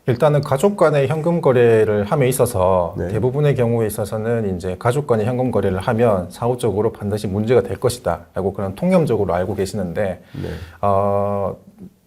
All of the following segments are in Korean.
일단은 가족 간의 현금 거래를 함에 있어서 네. 대부분의 경우에 있어서는 이제 가족 간의 현금 거래를 하면 사후적으로 반드시 문제가 될 것이다라고 그런 통념적으로 알고 계시는데, 네.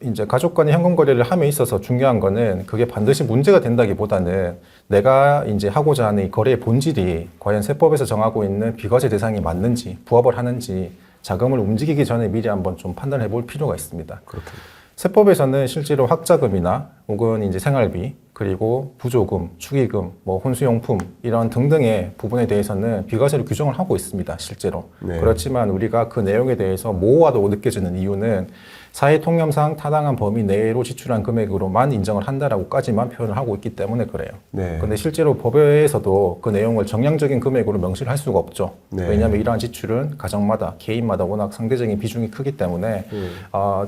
이제 가족 간의 현금 거래를 함에 있어서 중요한 거는 그게 반드시 문제가 된다기보다는 내가 이제 하고자 하는 이 거래의 본질이 과연 세법에서 정하고 있는 비과세 대상이 맞는지, 부합을 하는지 자금을 움직이기 전에 미리 한번 좀 판단해 볼 필요가 있습니다. 그렇군요. 세법에서는 실제로 학자금이나 혹은 이제 생활비, 그리고 부조금, 축의금, 뭐 혼수용품 이런 등등의 부분에 대해서는 비과세를 규정을 하고 있습니다. 실제로. 네. 그렇지만 우리가 그 내용에 대해서 모호하다고 느껴지는 이유는 사회 통념상 타당한 범위 내로 지출한 금액으로만 인정을 한다라고까지만 표현을 하고 있기 때문에 그래요. 네. 근데 실제로 법에서도 그 내용을 정량적인 금액으로 명시를 할 수가 없죠. 네. 왜냐하면 이러한 지출은 가정마다, 개인마다 워낙 상대적인 비중이 크기 때문에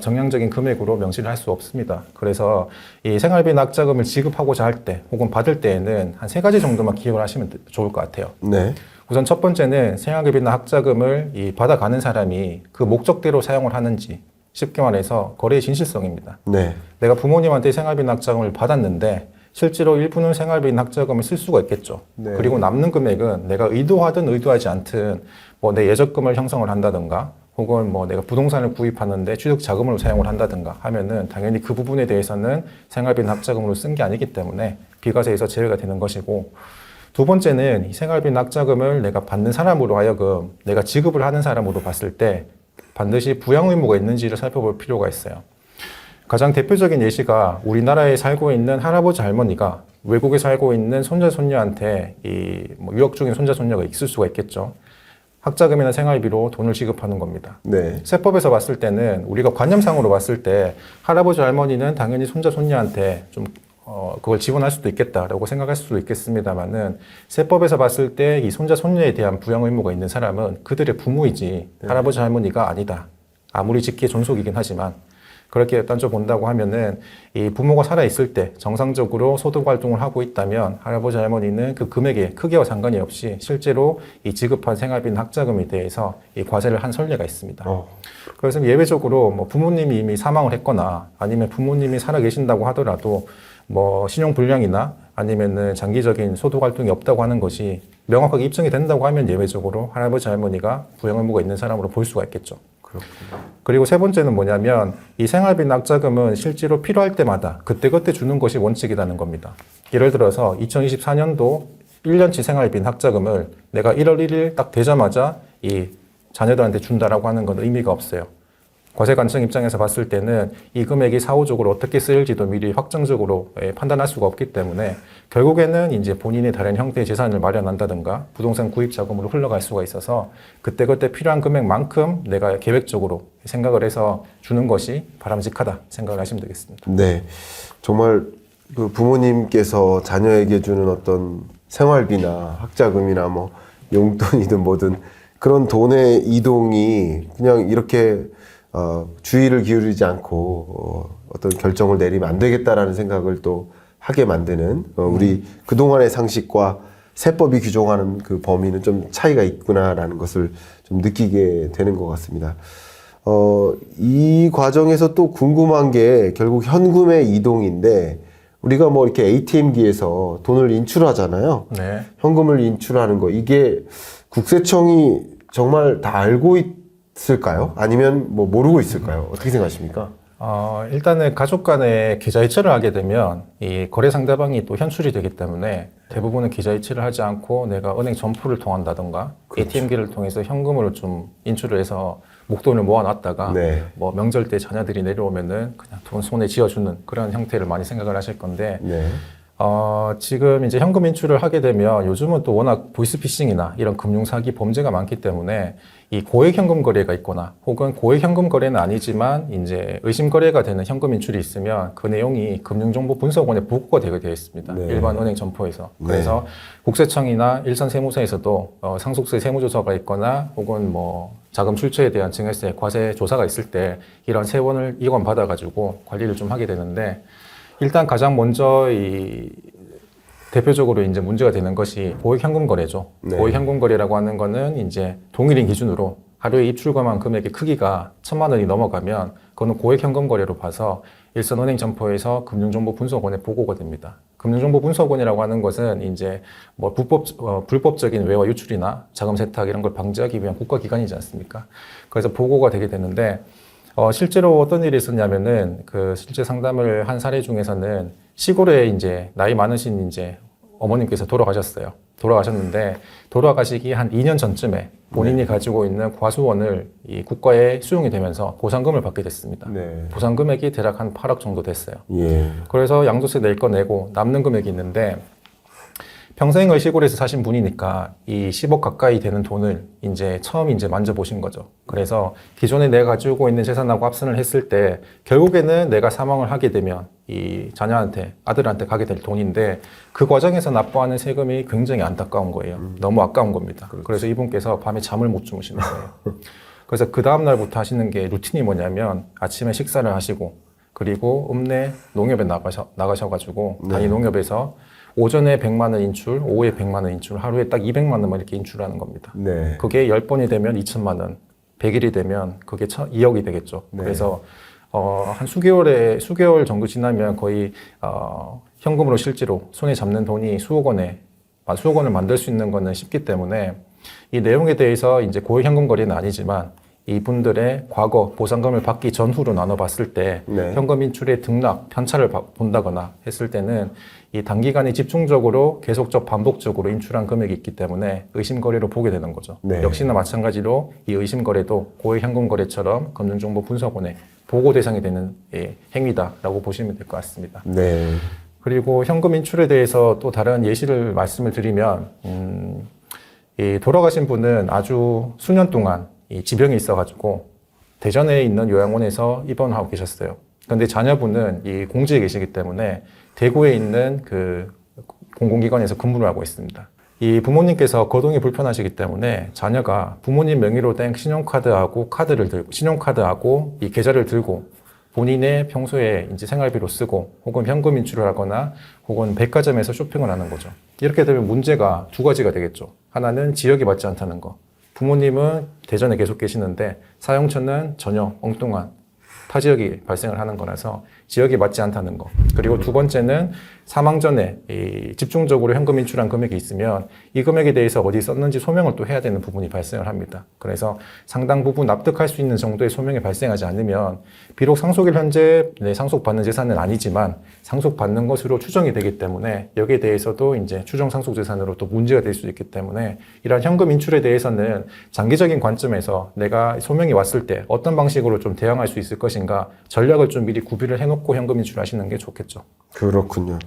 정량적인 금액으로 명시를 할 수 없습니다. 그래서 이 생활비 낙자금을 지급하고자 할 때 혹은 받을 때에는 한 3가지 정도만 기억을 하시면 좋을 것 같아요. 네. 우선 첫 번째는 생활비나 학자금을 받아가는 사람이 그 목적대로 사용을 하는지, 쉽게 말해서 거래의 진실성입니다. 네. 내가 부모님한테 생활비 낙자금을 받았는데 실제로 일부는 생활비 낙자금을 쓸 수가 있겠죠. 네. 그리고 남는 금액은 내가 의도하든 의도하지 않든 뭐 내 예적금을 형성을 한다든가 혹은 뭐 내가 부동산을 구입하는데 취득 자금으로 사용을 한다든가 하면은 당연히 그 부분에 대해서는 생활비 낙자금으로 쓴 게 아니기 때문에 비과세에서 제외가 되는 것이고, 두 번째는 이 생활비 낙자금을 내가 받는 사람으로 하여금 내가 지급을 하는 사람으로 봤을 때 반드시 부양 의무가 있는지를 살펴볼 필요가 있어요. 가장 대표적인 예시가 우리나라에 살고 있는 할아버지 할머니가 외국에 살고 있는 손자 손녀한테 뭐 유학 중인 손자 손녀가 있을 수가 있겠죠. 학자금이나 생활비로 돈을 지급하는 겁니다. 네. 세법에서 봤을 때는 우리가 관념상으로 봤을 때 할아버지 할머니는 당연히 손자 손녀한테 좀 그걸 지원할 수도 있겠다라고 생각할 수도 있겠습니다만은, 세법에서 봤을 때 이 손자 손녀에 대한 부양 의무가 있는 사람은 그들의 부모이지 할아버지 할머니가 아니다. 아무리 직계 존속이긴 하지만 그렇게 따져본다고 하면은 이 부모가 살아있을 때 정상적으로 소득 활동을 하고 있다면 할아버지 할머니는 그 금액의 크기와 상관이 없이 실제로 이 지급한 생활비나 학자금에 대해서 이 과세를 한 선례가 있습니다. 그래서 예외적으로 뭐 부모님이 이미 사망을 했거나 아니면 부모님이 살아계신다고 하더라도 뭐 신용불량이나 아니면은 장기적인 소득 활동이 없다고 하는 것이 명확하게 입증이 된다고 하면 예외적으로 할아버지 할머니가 부양 의무가 있는 사람으로 볼 수가 있겠죠. 그리고 세 번째는 뭐냐면 이 생활비 낙자금은 실제로 필요할 때마다 그때그때 주는 것이 원칙이라는 겁니다. 예를 들어서 2024년도 1년치 생활비 낙자금을 내가 1월 1일 딱 되자마자 이 자녀들한테 준다라고 하는 건 의미가 없어요. 과세관청 입장에서 봤을 때는 이 금액이 사후적으로 어떻게 쓰일지도 미리 확정적으로 판단할 수가 없기 때문에 결국에는 이제 본인이 다른 형태의 재산을 마련한다든가 부동산 구입 자금으로 흘러갈 수가 있어서 그때그때 필요한 금액만큼 내가 계획적으로 생각을 해서 주는 것이 바람직하다 생각을 하시면 되겠습니다. 네. 정말 그 부모님께서 자녀에게 주는 어떤 생활비나 학자금이나 뭐 용돈이든 뭐든 그런 돈의 이동이 그냥 이렇게 주의를 기울이지 않고 어떤 결정을 내리면 안 되겠다라는 생각을 또 하게 만드는 우리 그동안의 상식과 세법이 규정하는 그 범위는 좀 차이가 있구나라는 것을 좀 느끼게 되는 것 같습니다. 이 과정에서 또 궁금한 게 결국 현금의 이동인데, 우리가 뭐 이렇게 ATM기에서 돈을 인출하잖아요. 네. 현금을 인출하는 거, 이게 국세청이 정말 다 알고 있을까요? 아니면 뭐 모르고 있을까요? 어떻게 생각하십니까? 일단은 가족 간에 계좌이체를 하게 되면 이 거래 상대방이 또 현출이 되기 때문에 대부분은 계좌이체를 하지 않고 내가 은행 점포를 통한다던가 그렇죠. ATM기를 통해서 현금으로 좀 인출을 해서 목돈을 모아놨다가 네. 뭐 명절 때 자녀들이 내려오면은 그냥 돈 손에 쥐어주는 그런 형태를 많이 생각을 하실 건데, 네. 지금 이제 현금 인출을 하게 되면 요즘은 또 워낙 보이스피싱이나 이런 금융사기 범죄가 많기 때문에 이 고액 현금 거래가 있거나 혹은 고액 현금 거래는 아니지만 이제 의심 거래가 되는 현금 인출이 있으면 그 내용이 금융정보분석원에 보고가 되게 되어 있습니다. 네. 일반 은행 점포에서. 네. 그래서 국세청이나 일선세무서에서도 상속세 세무조사가 있거나 혹은 뭐 자금 출처에 대한 증여세 과세 조사가 있을 때 이런 세원을 이관 받아가지고 관리를 좀 하게 되는데, 일단 가장 먼저 대표적으로 이제 문제가 되는 것이 고액 현금 거래죠. 네. 고액 현금 거래라고 하는 거는 이제 동일인 기준으로 하루에 입출금한 금액의 크기가 1,000만 원이 넘어가면 그거는 고액 현금 거래로 봐서 일선은행 점포에서 금융정보분석원에 보고가 됩니다. 금융정보분석원이라고 하는 것은 이제 뭐 불법적인 외화 유출이나 자금 세탁 이런 걸 방지하기 위한 국가기관이지 않습니까? 그래서 보고가 되게 되는데 실제로 어떤 일이 있었냐면은 그 실제 상담을 한 사례 중에서는 시골에 이제 나이 많으신 이제 어머님께서 돌아가셨는데 돌아가시기 한 2년 전쯤에 본인이 가지고 있는 과수원을 이 국가에 수용이 되면서 보상금을 받게 됐습니다. 네. 보상 금액이 대략 한 8억 정도 됐어요. 예. 그래서 양도세 낼 거 내고 남는 금액이 있는데 평생을 시골에서 사신 분이니까 이 10억 가까이 되는 돈을 이제 처음 이제 만져보신 거죠. 그래서 기존에 내가 가지고 있는 재산하고 합산을 했을 때 결국에는 내가 사망을 하게 되면 이 자녀한테, 아들한테 가게 될 돈인데 그 과정에서 납부하는 세금이 굉장히 안타까운 거예요. 너무 아까운 겁니다. 그래서 이분께서 밤에 잠을 못 주무시는 거예요. 그래서 그 다음날부터 하시는 게 루틴이 뭐냐면 아침에 식사를 하시고 그리고 읍내 농협에 나가셔가지고 단위 농협에서 오전에 100만 원 인출, 오후에 100만 원 인출, 하루에 딱 200만 원만 이렇게 인출하는 겁니다. 네. 그게 10번이 되면 2천만 원, 100일이 되면 그게 2억이 되겠죠. 네. 그래서 한 수개월 정도 지나면 거의 현금으로 실제로 손에 잡는 돈이 수억 원을 만들 수 있는 거는 쉽기 때문에 이 내용에 대해서 이제 고액 현금 거래는 아니지만 이분들의 과거 보상금을 받기 전후로 나눠봤을 때 네. 현금 인출의 등락, 편차를 본다거나 했을 때는 이 단기간에 집중적으로 계속적 반복적으로 인출한 금액이 있기 때문에 의심거래로 보게 되는 거죠. 네. 역시나 마찬가지로 이 의심거래도 고액 현금 거래처럼 금융정보분석원에 보고 대상이 되는 행위다라고 보시면 될 것 같습니다. 네. 그리고 현금 인출에 대해서 또 다른 예시를 말씀을 드리면 이 돌아가신 분은 아주 수년 동안 이 지병이 있어가지고 대전에 있는 요양원에서 입원하고 계셨어요. 그런데 자녀분은 이 공직에 계시기 때문에 대구에 있는 그 공공기관에서 근무를 하고 있습니다. 이 부모님께서 거동이 불편하시기 때문에 자녀가 부모님 명의로 된 신용카드하고 이 계좌를 들고 본인의 평소에 이제 생활비로 쓰고 혹은 현금 인출을 하거나 혹은 백화점에서 쇼핑을 하는 거죠. 이렇게 되면 문제가 두 가지가 되겠죠. 하나는 지역이 맞지 않다는 거. 부모님은 대전에 계속 계시는데 사용처는 전혀 엉뚱한 타 지역이 발생을 하는 거라서 지역이 맞지 않다는 거. 그리고 두 번째는 사망 전에 집중적으로 현금 인출한 금액이 있으면 이 금액에 대해서 어디 썼는지 소명을 또 해야 되는 부분이 발생을 합니다. 그래서 상당 부분 납득할 수 있는 정도의 소명이 발생하지 않으면 비록 상속일 현재 상속받는 재산은 아니지만 상속받는 것으로 추정이 되기 때문에 여기에 대해서도 이제 추정 상속 재산으로 또 문제가 될 수 있기 때문에 이러한 현금 인출에 대해서는 장기적인 관점에서 내가 소명이 왔을 때 어떤 방식으로 좀 대응할 수 있을 것인가 전략을 좀 미리 구비를 해놓고 현금 인출하시는 게 좋겠죠. 그렇군요.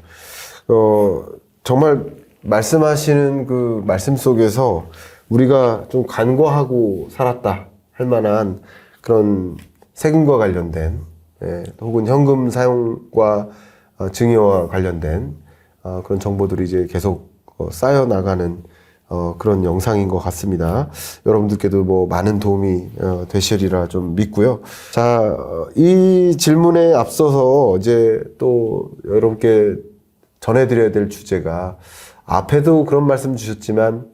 정말 말씀하시는 그 말씀 속에서 우리가 좀 간과하고 살았다 할 만한 그런 세금과 관련된 혹은 현금 사용과 증여와 관련된 그런 정보들이 이제 계속 쌓여 나가는 그런 영상인 것 같습니다. 여러분들께도 뭐 많은 도움이 되시리라 좀 믿고요. 자, 이 질문에 앞서서 이제 또 여러분께 전해드려야 될 주제가 앞에도 그런 말씀 주셨지만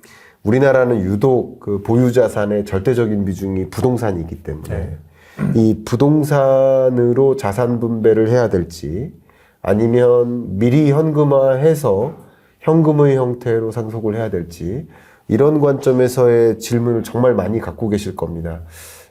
우리나라는 유독 그 보유자산의 절대적인 비중이 부동산이기 때문에 이 부동산으로 자산 분배를 해야 될지 아니면 미리 현금화해서 현금의 형태로 상속을 해야 될지 이런 관점에서의 질문을 정말 많이 갖고 계실 겁니다.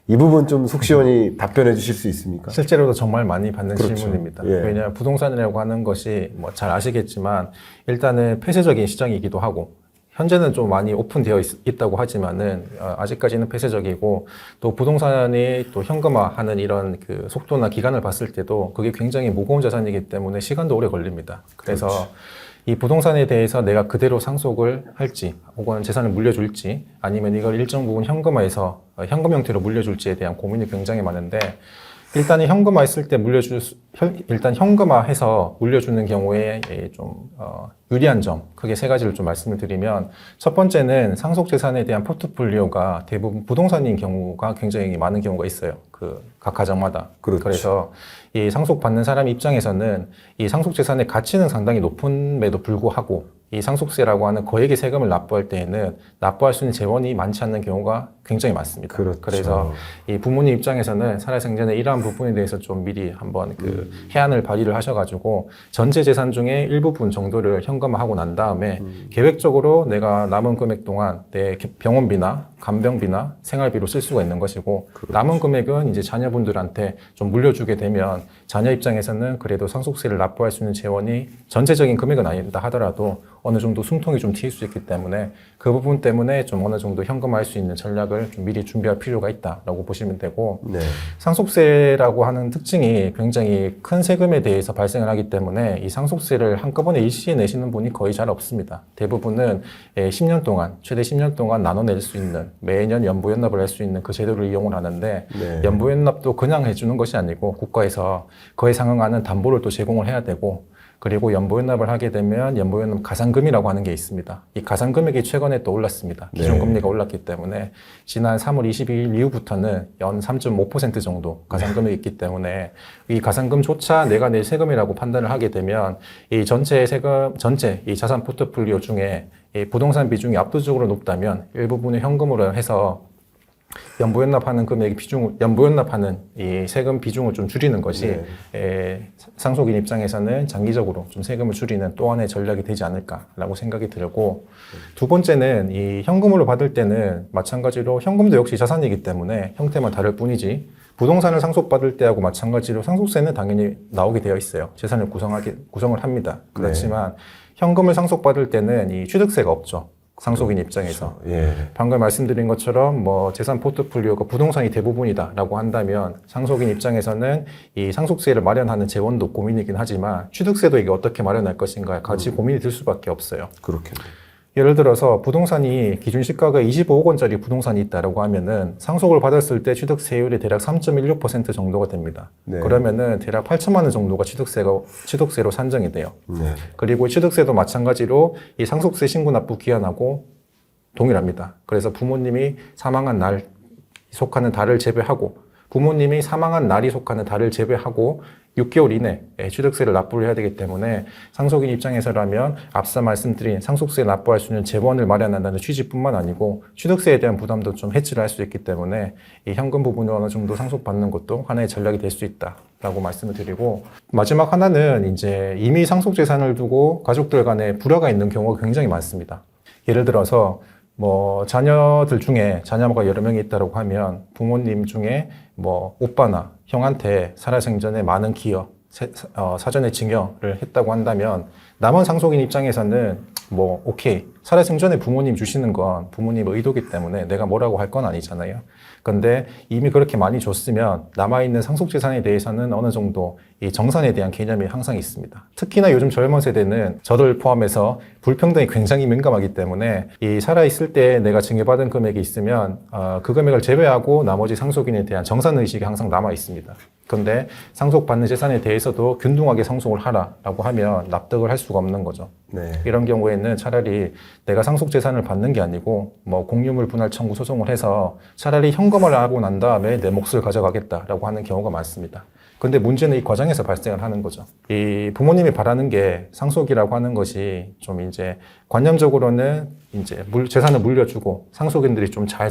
이 부분 좀 속 시원히 답변해 주실 수 있습니까? 실제로도 정말 많이 받는 그렇죠. 질문입니다. 예. 왜냐하면 부동산이라고 하는 것이 뭐 잘 아시겠지만 일단은 폐쇄적인 시장이기도 하고 현재는 좀 많이 오픈되어 있다고 하지만은 아직까지는 폐쇄적이고 또 부동산이 또 현금화하는 이런 그 속도나 기간을 봤을 때도 그게 굉장히 무거운 자산이기 때문에 시간도 오래 걸립니다. 그래서 그렇지. 이 부동산에 대해서 내가 그대로 상속을 할지 혹은 재산을 물려줄지 아니면 이걸 일정 부분 현금화해서 현금 형태로 물려줄지에 대한 고민이 굉장히 많은데 일단은 현금화했을 때 일단 현금화해서 물려주는 경우에 좀 유리한 점 크게 세 가지를 좀 말씀을 드리면 첫 번째는 상속 재산에 대한 포트폴리오가 대부분 부동산인 경우가 굉장히 많은 경우가 있어요. 그 각 가정마다. 그렇죠. 그래서 이 상속 받는 사람 입장에서는 이 상속 재산의 가치는 상당히 높음에도 불구하고 이 상속세라고 하는 거액의 세금을 납부할 때에는 납부할 수 있는 재원이 많지 않는 경우가 굉장히 많습니다. 그렇죠. 그래서 이 부모님 입장에서는 살아생전에 이러한 부분에 대해서 좀 미리 한번 그 해안을 발의를 하셔가지고 전체 재산 중에 일부분 정도를 현금화하고 난 다음에 계획적으로 내가 남은 금액 동안 내 병원비나 간병비나 생활비로 쓸 수가 있는 것이고 남은 금액은 이제 자녀분들한테 좀 물려주게 되면 자녀 입장에서는 그래도 상속세를 납부할 수 있는 재원이 전체적인 금액은 아니다 하더라도 어느 정도 숨통이 좀 트일 수 있기 때문에 그 부분 때문에 좀 어느 정도 현금화할 수 있는 전략을 좀 미리 준비할 필요가 있다라고 보시면 되고 네. 상속세라고 하는 특징이 굉장히 큰 세금에 대해서 발생을 하기 때문에 이 상속세를 한꺼번에 일시에 내시는 분이 거의 잘 없습니다. 대부분은 10년 동안 최대 10년 동안 나눠낼 수 있는 매년 연부연납을 할 수 있는 그 제도를 이용을 하는데 네. 연부연납도 그냥 해주는 것이 아니고 국가에서 그에 상응하는 담보를 또 제공을 해야 되고 그리고 연보연납을 하게 되면 연보연납 가산금이라고 하는 게 있습니다. 이 가산금액이 최근에 또 올랐습니다. 기준금리가 올랐기 때문에 지난 3월 22일 이후부터는 연 3.5% 정도 가산금액이 있기 때문에 이 가산금조차 내가 낼 세금이라고 판단을 하게 되면 이 전체 세금, 전체 이 자산 포트폴리오 중에 이 부동산 비중이 압도적으로 높다면 일부분을 현금으로 해서 연부연납하는 금액의 비중을, 연부연납하는 이 세금 비중을 좀 줄이는 것이 상속인 입장에서는 장기적으로 좀 세금을 줄이는 또 하나의 전략이 되지 않을까라고 생각이 들고 두 번째는 이 현금으로 받을 때는 마찬가지로 현금도 역시 자산이기 때문에 형태만 다를 뿐이지 부동산을 상속받을 때하고 마찬가지로 상속세는 당연히 나오게 되어 있어요. 재산을 구성을 합니다. 그렇지만 현금을 상속받을 때는 이 취득세가 없죠. 상속인 입장에서. 예. 방금 말씀드린 것처럼 뭐 재산 포트폴리오가 부동산이 대부분이다라고 한다면 상속인 입장에서는 이 상속세를 마련하는 재원도 고민이긴 하지만 취득세도 이게 어떻게 마련할 것인가 같이 고민이 들 수밖에 없어요. 그렇겠네요. 예를 들어서 부동산이 기준 시가가 25억 원짜리 부동산이 있다라고 하면은 상속을 받았을 때 취득세율이 대략 3.16% 정도가 됩니다. 네. 그러면은 대략 8천만 원 정도가 취득세로 산정이 돼요. 네. 그리고 취득세도 마찬가지로 이 상속세 신고 납부 기한하고 동일합니다. 그래서 부모님이 사망한 날 속하는 달을 제외하고 부모님이 사망한 날이 속하는 달을 제외하고 6개월 이내에 취득세를 납부를 해야 되기 때문에 상속인 입장에서라면 앞서 말씀드린 상속세 납부할 수 있는 재원을 마련한다는 취지뿐만 아니고 취득세에 대한 부담도 좀 해지를 할 수 있기 때문에 이 현금 부분을 어느 정도 상속받는 것도 하나의 전략이 될 수 있다라고 말씀을 드리고 마지막 하나는 이제 이미 상속재산을 두고 가족들 간에 불화가 있는 경우가 굉장히 많습니다. 예를 들어서 뭐 자녀들 중에 자녀가 여러 명이 있다고 하면 부모님 중에 뭐 오빠나 형한테 살아생전에 많은 기여, 사전에 증여를 했다고 한다면 남은 상속인 입장에서는 뭐 오케이 살아생전에 부모님 주시는 건 부모님 의도기 때문에 내가 뭐라고 할 건 아니잖아요. 근데 이미 그렇게 많이 줬으면 남아있는 상속재산에 대해서는 어느 정도 이 정산에 대한 개념이 항상 있습니다. 특히나 요즘 젊은 세대는 저를 포함해서 불평등이 굉장히 민감하기 때문에 이 살아있을 때 내가 증여받은 금액이 있으면 그 금액을 제외하고 나머지 상속인에 대한 정산의식이 항상 남아있습니다. 근데 상속받는 재산에 대해서도 균등하게 상속을 하라라고 하면 납득을 할 수가 없는 거죠. 네. 이런 경우에는 차라리 내가 상속재산을 받는 게 아니고 뭐 공유물 분할 청구 소송을 해서 차라리 현금화를 하고 난 다음에 내 몫을 가져가겠다라고 하는 경우가 많습니다. 근데 문제는 이 과정에서 발생을 하는 거죠. 이 부모님이 바라는 게 상속이라고 하는 것이 좀 이제 관념적으로는 이제 재산을 물려주고 상속인들이 좀 잘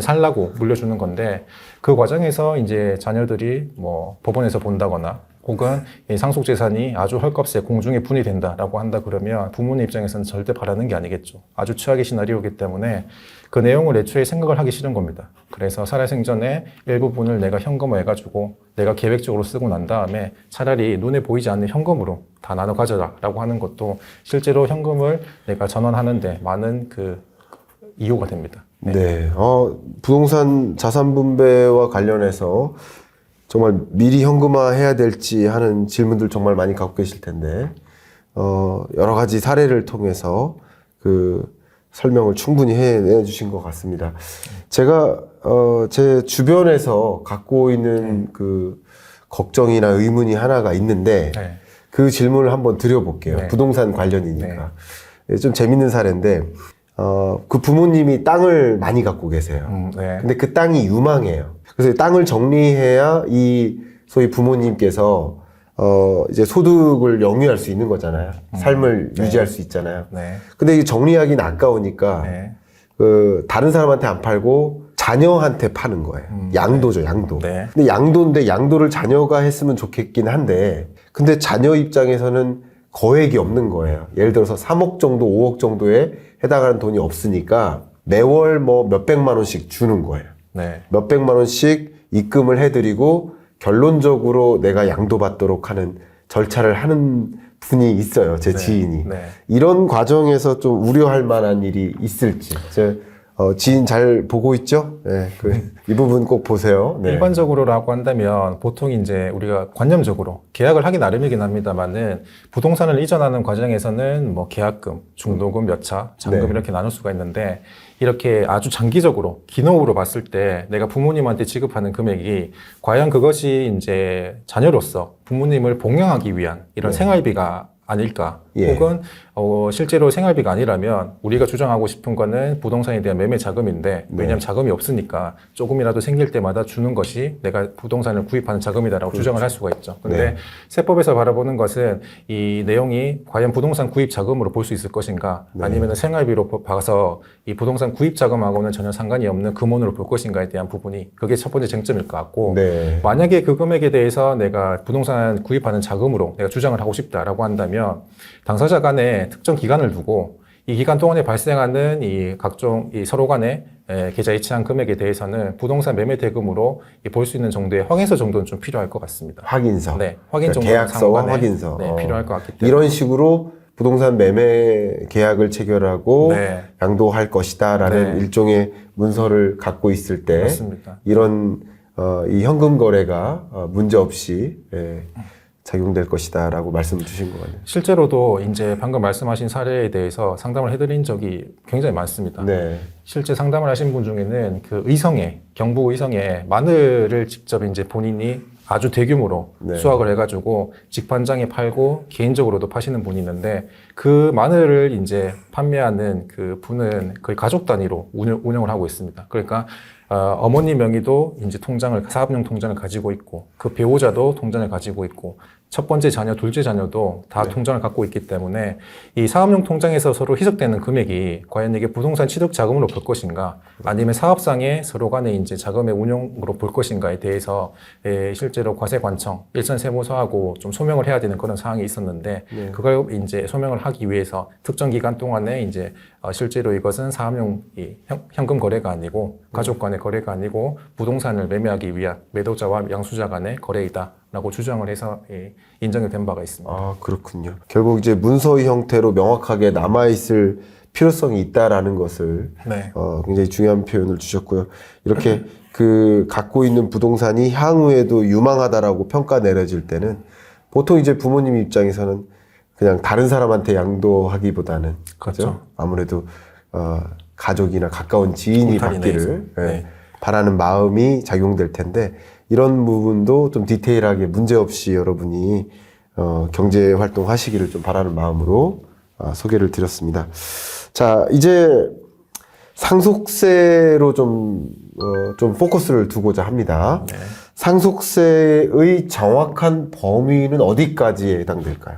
살라고 물려주는 건데 그 과정에서 이제 자녀들이 뭐 법원에서 본다거나 혹은 이 상속재산이 아주 헐값에 공중에 분이 된다라고 한다 그러면 부모님 입장에서는 절대 바라는 게 아니겠죠. 아주 최악의 시나리오이기 때문에 그 내용을 애초에 생각을 하기 싫은 겁니다. 그래서 살아생전에 일부분을 내가 현금화해가지고 내가 계획적으로 쓰고 난 다음에 차라리 눈에 보이지 않는 현금으로 다 나눠 가져라라고 하는 것도 실제로 현금을 내가 전환하는데 많은 그 이유가 됩니다. 네. 부동산 자산 분배와 관련해서 정말 미리 현금화해야 될지 하는 질문들 정말 많이 갖고 계실 텐데 여러 가지 사례를 통해서 그 설명을 충분히 해내 주신 것 같습니다. 제가 제 주변에서 갖고 있는 그 걱정이나 의문이 하나가 있는데 네. 그 질문을 한번 드려볼게요. 네. 부동산 관련이니까. 좀 재밌는 사례인데 그 부모님이 땅을 많이 갖고 계세요. 네. 근데 그 땅이 유망해요. 그래서 땅을 정리해야 이 소위 부모님께서 이제 소득을 영위할 수 있는 거잖아요. 삶을 유지할 수 있잖아요. 네. 근데 이게 정리하기는 아까우니까 네. 다른 사람한테 안 팔고 자녀한테 파는 거예요. 양도죠, 양도. 네. 근데 양도인데 양도를 자녀가 했으면 좋겠긴 한데 근데 자녀 입장에서는 거액이 없는 거예요. 예를 들어서 3억 정도, 5억 정도에 해당하는 돈이 없으니까 매월 뭐 몇백만 원씩 주는 거예요. 네. 몇백만 원씩 입금을 해드리고 결론적으로 내가 양도받도록 하는 절차를 하는 분이 있어요. 제 네. 지인이. 네. 이런 과정에서 좀 우려할 만한 일이 있을지. 지인 잘 보고 있죠? 네, 이 부분 꼭 보세요. 네. 일반적으로라고 한다면 보통 이제 우리가 관념적으로 계약을 하기 나름이긴 합니다만은 부동산을 이전하는 과정에서는 뭐 계약금, 중도금 몇 차, 잔금 네. 이렇게 나눌 수가 있는데 이렇게 아주 장기적으로 긴 호흡으로 봤을 때 내가 부모님한테 지급하는 금액이 과연 그것이 이제 자녀로서 부모님을 복양하기 위한 이런 네. 생활비가 아닐까? 예. 혹은 실제로 생활비가 아니라면 우리가 주장하고 싶은 거는 부동산에 대한 매매 자금인데 왜냐하면 자금이 없으니까 조금이라도 생길 때마다 주는 것이 내가 부동산을 구입하는 자금이다라고 주장을 할 수가 있죠. 근데 네. 세법에서 바라보는 것은 이 내용이 과연 부동산 구입 자금으로 볼 수 있을 것인가 아니면 생활비로 봐서 이 부동산 구입 자금하고는 전혀 상관이 없는 금원으로 볼 것인가에 대한 부분이 그게 첫 번째 쟁점일 것 같고 네. 만약에 그 금액에 대해서 내가 부동산 구입하는 자금으로 내가 주장을 하고 싶다라고 한다면 당사자 간에 특정 기간을 두고 이 기간 동안에 발생하는 이 각종 이 서로 간의 계좌 이체한 금액에 대해서는 부동산 매매 대금으로 볼 수 있는 정도의 확인서 정도는 좀 필요할 것 같습니다. 확인서. 네, 확인 정도 계약서와 확인서. 네, 필요할 것 같기 때문에 이런 식으로 부동산 매매 계약을 체결하고 네. 양도할 것이다라는 네. 일종의 문서를 갖고 있을 때 맞습니다. 이런 이 현금 거래가 문제 없이 작용될 것이다라고 말씀을 주신 것 같네요. 실제로도 이제 방금 말씀하신 사례에 대해서 상담을 해드린 적이 굉장히 많습니다. 네. 실제 상담을 하신 분 중에는 그 의성에, 경북 의성에 마늘을 직접 이제 본인이 아주 대규모로 네. 수확을 해가지고 직판장에 팔고 개인적으로도 파시는 분이 있는데 그 마늘을 이제 판매하는 그 분은 거의 가족 단위로 운영을 하고 있습니다. 그러니까 어머니 명의도 이제 사업용 통장을 가지고 있고 그 배우자도 통장을 가지고 있고 첫 번째 자녀, 둘째 자녀도 다 통장을 갖고 있기 때문에 이 사업용 통장에서 서로 희석되는 금액이 과연 이게 부동산 취득 자금으로 볼 것인가 아니면 사업상의 서로 간의 이제 자금의 운용으로 볼 것인가에 대해서 실제로 과세관청, 일선세무서하고 좀 소명을 해야 되는 그런 사항이 있었는데 그걸 이제 소명을 하기 위해서 특정 기간 동안에 이제 실제로 이것은 사업용 현금 거래가 아니고 가족 간의 거래가 아니고 부동산을 매매하기 위한 매도자와 양수자 간의 거래이다라고 주장을 해서 인정이 된 바가 있습니다. 아, 그렇군요. 결국 이제 문서의 형태로 명확하게 남아있을 필요성이 있다라는 것을 네. 굉장히 중요한 표현을 주셨고요. 이렇게 그 갖고 있는 부동산이 향후에도 유망하다라고 평가 내려질 때는 보통 이제 부모님 입장에서는 그냥 다른 사람한테 양도하기보다는 그렇죠. 아무래도 가족이나 가까운 지인이 이탈이 받기를 내에서. 네. 바라는 마음이 작용될 텐데 이런 부분도 좀 디테일하게 문제없이 여러분이 경제 활동 하시기를 좀 바라는 마음으로 소개를 드렸습니다. 자, 이제 상속세로 좀 포커스를 두고자 합니다. 네. 상속세의 정확한 범위는 어디까지에 해당될까요?